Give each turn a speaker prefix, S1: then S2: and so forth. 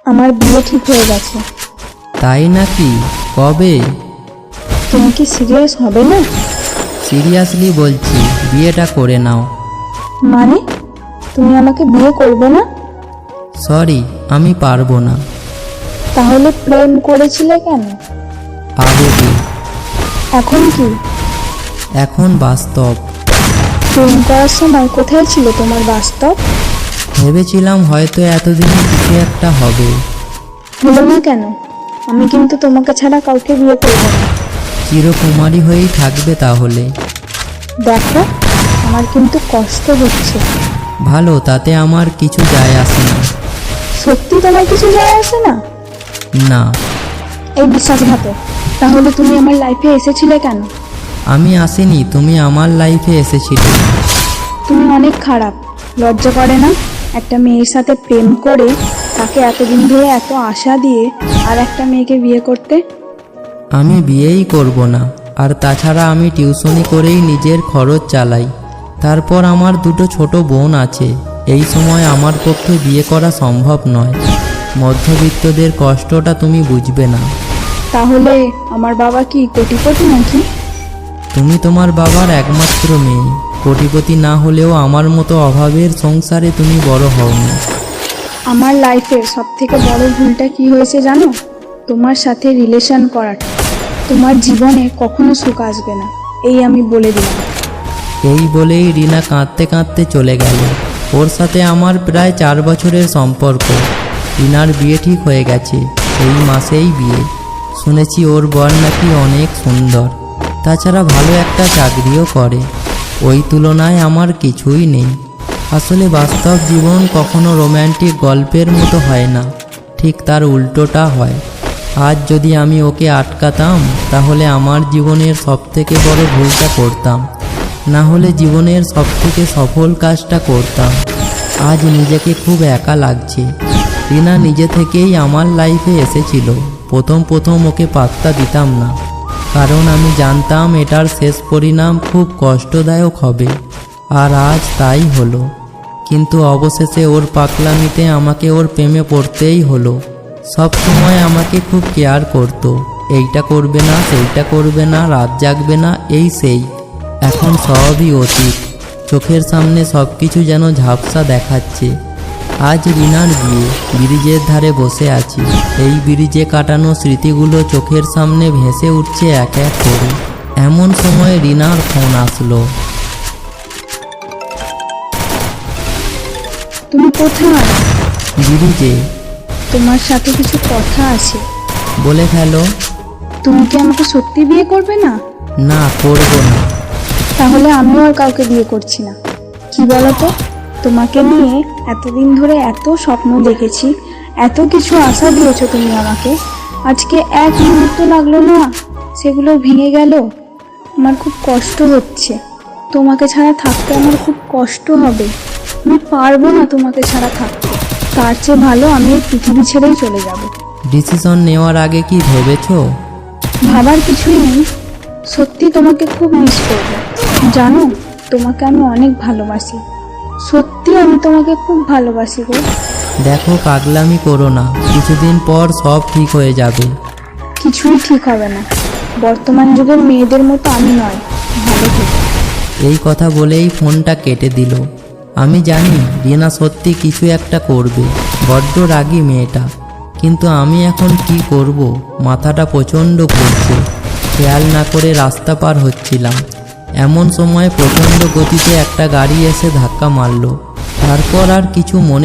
S1: আমার বিয়ে ঠিক হয়ে গেছে।
S2: তাই নাকি? কবে?
S1: তুমি কি সিরিয়াস হবে না?
S2: সিরিয়াসলি বলছি, বিয়েটা করে নাও।
S1: মানে তুমি আমাকে বিয়ে করবে না?
S2: সরি, আমি পারবো না।
S1: তাহলে প্রেম করেছিলে কেন?
S2: আবেগে।
S1: এখন কি?
S2: এখন বাস্তব।
S1: প্রেম করার সময় কোথায় ছিল তোমার বাস্তব?
S2: ভেবেছিলাম হয়তো এতদিনে কিছু একটা হবে।
S1: হলো না কেন? আমি কিন্তু তোমাকে ছাড়া কাউকে বিয়ে করব না।
S2: চিরকুমারী হয়েই থাকবে তাহলে।
S1: দেখো, আমার কিন্তু কষ্ট হচ্ছে।
S2: ভালো, তাতে আমার কিছু যায় আসে না।
S1: সত্যি তোমার কিছু যায় আসে না?
S2: না।
S1: এই বিশ্বাসঘাতক। তাহলে তুমি আমার লাইফে এসেছিলে কেন?
S2: আমি আসিনি, তুমি আমার লাইফে এসেছিলে।
S1: তুমি অনেক খারাপ। লজ্জা করে না একটা মেয়ের সাথে প্রেম করে তাকে এতদিন ধরে এত আশা দিয়ে আর একটা মেয়েকে বিয়ে করতে?
S2: আমি বিয়েই করব না। আর তাছাড়া আমি টিউশনি করেই নিজের খরচ চালাই। তারপর আমার দুটো ছোট বোন আছে। এই সময় আমার পক্ষে বিয়ে করা সম্ভব নয়। মধ্যবিত্তদের কষ্টটা তুমি বুঝবে না।
S1: তাহলে আমার বাবা কি কোটিপতি নাকি?
S2: তুমি তোমার বাবার একমাত্র মেয়ে। কোটিপতি না হলেও আমার মতো অভাবের সংসারে তুমি বড় হওনি।
S1: আমার লাইফের সব থেকে বড় ভুলটা কি হয়েছে জানো? তোমার সাথে রিলেশন করাটা। তোমার জীবনে কখনো সুখ আসবে না, এই আমি বলে দিলাম।
S2: এই বলেই রিনা কাঁদতে কাঁদতে চলে গেল। ওর সাথে আমার প্রায় 4 বছরের সম্পর্ক। রিনার বিয়ে ঠিক হয়ে গেছে, এই মাসেই বিয়ে। শুনেছি ওর বর নাকি অনেক সুন্দর, তাছাড়া ভালো একটা চাকরিও করে। ওই তুলনায় আমার কিছুই নেই। আসলে বাস্তব জীবন কখনো রোম্যান্টিক গল্পের মতো হয় না, ঠিক তার উল্টোটা হয়। আজ যদি আমি ওকে আটকাতাম তাহলে আমার জীবনের সবথেকে বড় ভুলটা করতাম, না হলে জীবনের সবথেকে সফল কাজটা করতাম। আজ নিজেকে খুব একা লাগছে। রিনা নিজে থেকেই আমার লাইফে এসেছিল। প্রথম ওকে পাত্তা দিতাম না, কারণ আমি জানতাম এটার শেষ পরিণাম খুব কষ্টদায়ক হবে। আর আজ তাই হলো। কিন্তু অবশেষে ওর পাগলামিতে আমাকে ওর প্রেমে পড়তেই হলো। সব সময় আমাকে খুব কেয়ার করতো। এইটা করবে না, সেইটা করবে না, রাত জাগবে না, এই সেই। এখন সবই অতীত। চোখের সামনে সব কিছু যেন ঝাপসা দেখাচ্ছে। আজ রিনার বিয়ে, ব্রিজের ধারে বসে আছি। এই ব্রিজে কাটানো স্মৃতিগুলো চোখের সামনে ভেসে উঠছে এক এক করে। এমন সময় রিনার ফোন আসলো।
S1: তুমি কোথায়?
S2: ব্রিজে।
S1: তোমার সাথে কিছু কথা আছে।
S2: বলে ফেলো।
S1: তুমি কি আমাকে সত্যি বিয়ে করবে না?
S2: না, করবো না।
S1: তাহলে আমিও আর কাউকে বিয়ে করছি না। কি বলো তো, তোমাকে নিয়ে এতদিন ধরে এত স্বপ্ন দেখেছি, এত কিছু আশা দিয়েছো তুমি আমাকে। আজকে এক মুহূর্ত লাগলো না সেগুলো ভেঙে গেল। আমার খুব কষ্ট হচ্ছে। তোমাকে ছাড়া থাকতে আমার খুব কষ্ট হবে। আমি পারবো না তোমাকে ছাড়া থাকতে। তার চেয়ে ভালো আমি এই পৃথিবী ছেড়েই চলে যাব।
S2: ডিসিশন নেওয়ার আগে কি ভেবেছো?
S1: ভাবার কিছুই নেই। সত্যি তোমাকে খুব মিস করব। জানো, তোমাকে আমি অনেক ভালোবাসি। সত্যি আমি তোমাকে খুব ভালোবাসি গো।
S2: দেখো, পাগলামি করো না। কিছুদিন পর সব ঠিক হয়ে যাবে।
S1: কিছুই ঠিক হবে না। বর্তমান যুগের মেয়েদের মতো আমি নয়। ভালো থেকো।
S2: এই কথা বলেই ফোনটা কেটে দিল। আমি জানি রিনা সত্যি কিছু একটা করবে। বড্ড রাগী মেয়েটা। কিন্তু আমি এখন কি করব? মাথাটা প্রচণ্ড ঘুরছে। খেয়াল না করে রাস্তা পার হচ্ছিলাম। এমন সময় প্রচণ্ড গতিতে একটা গাড়ি এসে ধাক্কা মারল। তারপর আর কিছু মনে